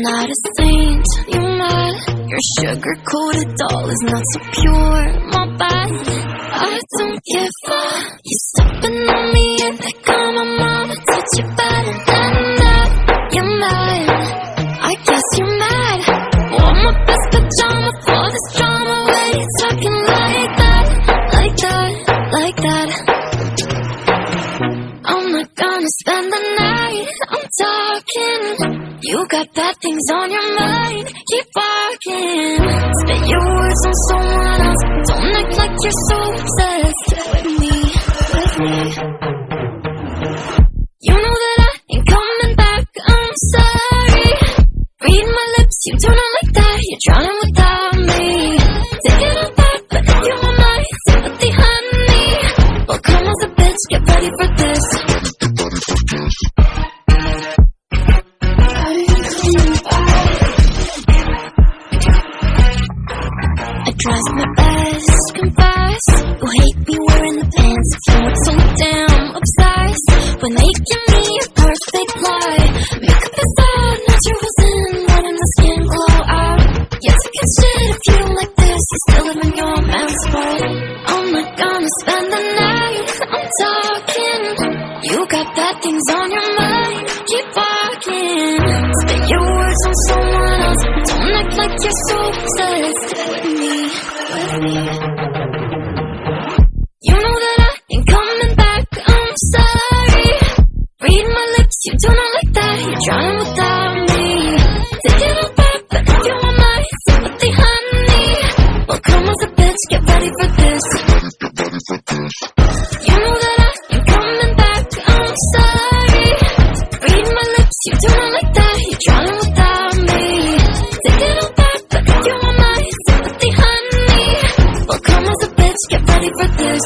not a saint, you're mad. Your sugar-coated doll is not so pure, my bad. I don't give a you stepping on me and they call my mama, touch you better than that. You're mad, I guess you're mad. Wore my best pajama for this drama. Why you talking like that, like that, like that? I'm not gonna spend the night, I'm talking. You got bad things on your mind, keep barking. Spit your words on someone else, don't act like you're so obsessed with me, with me. You know that I ain't coming back, I'm sorry. Read my lips, you do not like that, you're drowning without me. Take it all back, but if you want my sympathy, honey, well come as a bitch, get ready for this. Tries my best, confess. You hate me wearing the pants if you weren't so damn obsessed. When making me a perfect lie. Makeup is out, nature was in, letting the skin glow out. You took a shit if you don't like this, you still live in your man's world. I'm not gonna spend the night, I'm talking. You got bad things on your mind, keep barking. Spit your words on someone else, don't act like you're so obsessed with me. You know that I ain't coming back, I'm sorry. Read my lips, you do not like that, you're drowning without me. Take it all back, but if you want my sympathy, honey, well come as a bitch, get ready for this. You know that I ain't coming back, I'm sorry. Read my lips, you do not like that, you're drowning without me. Take it all back, but if you want my sympathy, honey, well come as a bitch, get ready for this.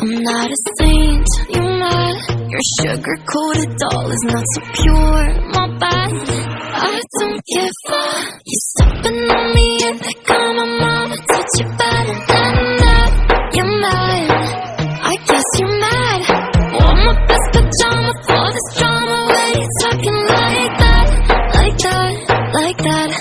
I'm not a saint, you're mad. Your sugar-coated doll is not so pure, my bad. I don't give a you stepping on me and they call my mama, touch you better than that. You're mad, I guess you're mad. Wore my best pajama for this drama. Why you talking like that, like that, like that?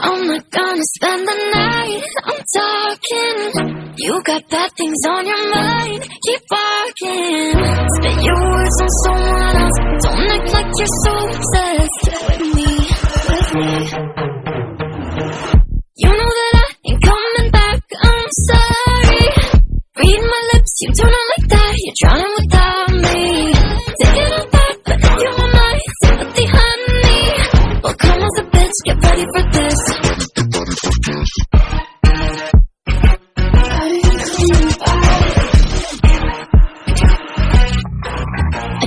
I'm not gonna spend the night, I'm talking. You got bad things on your mind, keep barking. Spit your words on someone else, don't act like you're so obsessed with me, with me. You know that I ain't coming back, I'm sorry. Read my lips, you do not like that, you're drowning without me. Take it all back, but if you want my sympathy, honey, well come as a bitch, get ready for this.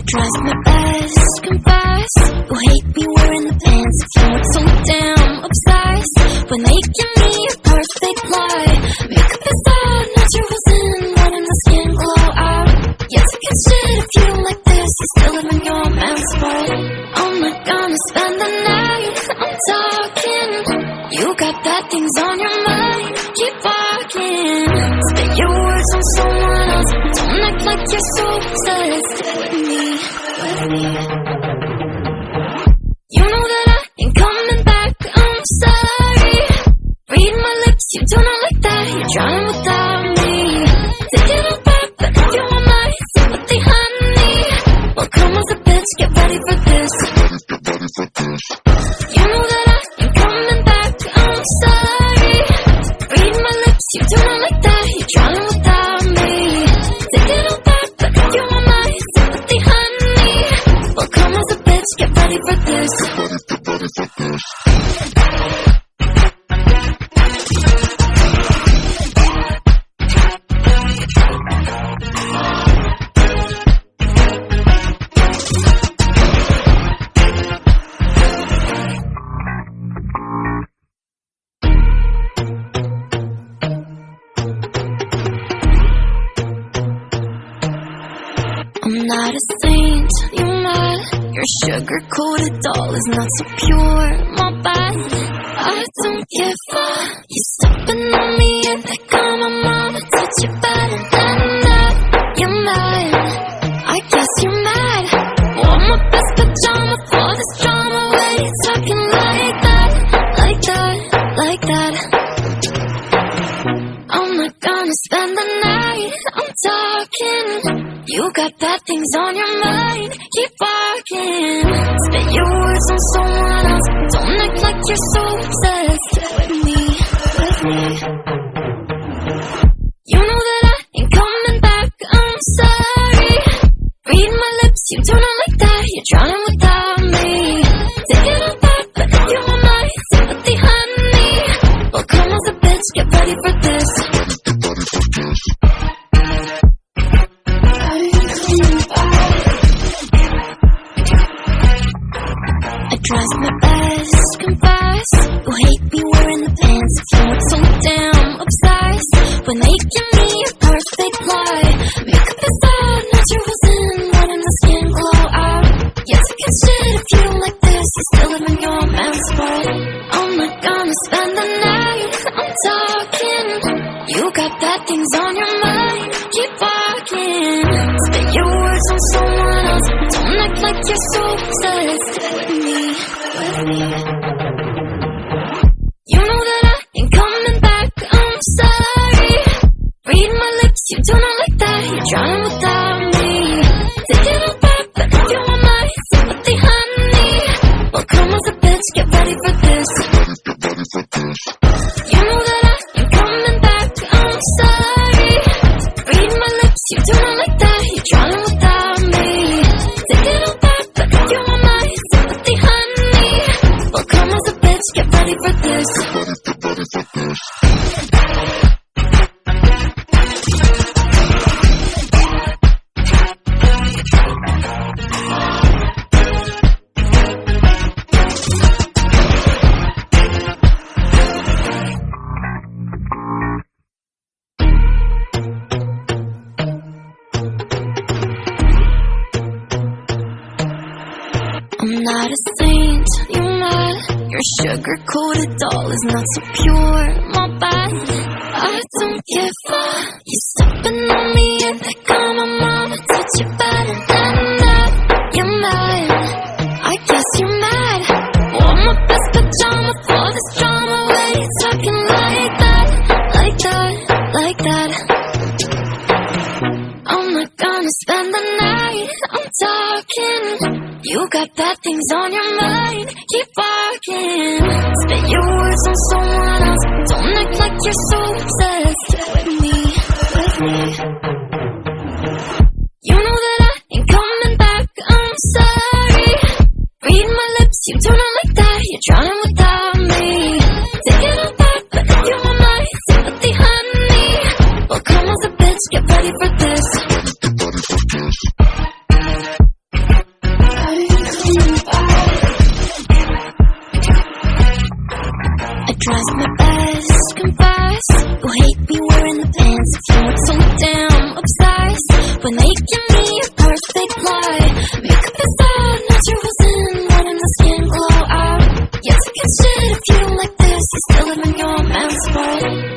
Tries my best, confess. You hate me wearing the pants if you weren't so damn obsessed. When making me a perfect lie. Makeup is out, nature was in, letting the skin glow out. You took a shit if you don't like this, you still live in your man's world. I'm not gonna spend the night, I'm talking. You got bad things on your mind, keep barking. Spit your words on someone else, don't act like you're so obsessed with me. You know that I ain't coming back, I'm sorry. Read my lips, you do not like that, you're drowning without me. Take it all back, but if you want my sympathy, honey, well come as a bitch, get ready for this. You know that I ain't coming back, I'm sorry. Read my lips, you do not like that, you're drowning without me. Take it all back, but if you want my sympathy, honey, well saint, you mad? Your sugar-coated doll is not so pure, my bad. I don't give a. You stepping on me and think I'm a mama, touch you better than that. You're mad, I guess you're mad. Want my best pajama for this drama, where you talking like that, like that, like that. I'm not gonna spend the night, I'm talking. You got bad things on your mind, keep barking. Spit your words on someone else, don't act like you're so obsessed with me, with me. You know that I ain't coming back, I'm sorry. Read my lips, you do not like that, you're drowning without me. Take it all back, but if you want my sympathy, honey, well come as a bitch, get ready for this. I tried my best, confess. You hate me wearing the pants if you weren't so damn obsessed with making me a perfect lie. Makeup is out, nature was in, letting the skin glow out. Yeah, take a shit if you like this, you still live in your man's world. I'm not gonna spend the night, I'm talking. You got bad things on your mind, keep barking. Spit your words on someone else, don't act like you're so obsessed with me, with me. You know that I ain't coming back, I'm sorry. Read my lips, you do not like that, you're drowning without me. Take it all back, but if you want my sympathy, honey, well come as a bitch, get ready for this. You know that I ain't coming back, I'm sorry. Read my lips, you do not like that, you're drowning without me. Take it all back, but if you want my sympathy, honey, well come as a bitch, get ready for this. I'm not a saint, you mad? Your sugar-coated doll is not so pure, my bad. I don't give a. You stepping on me and think I'm a mama, touch you better than that. You're mad, I guess you're mad. Want my best pajama for this drama, where you talking like that, like that, like that. I'm not gonna spend the night, I'm talking. You got bad things on your mind, keep barking. Spit your words on someone else, don't act like you're so obsessed with me, with me. You know that I ain't coming back, I'm sorry. Read my lips, you do not like that, you're drowning without me. Take it all back, but if you want my sympathy, honey, well come as a bitch, get ready for this. I tried my best, confess. You hate me wearing the pants if you weren't so damn obsessed with making me a perfect lie. Makeup is out, nature was in, letting the skin glow out. Yeah, take a shit if you like this, you still live in your man's world.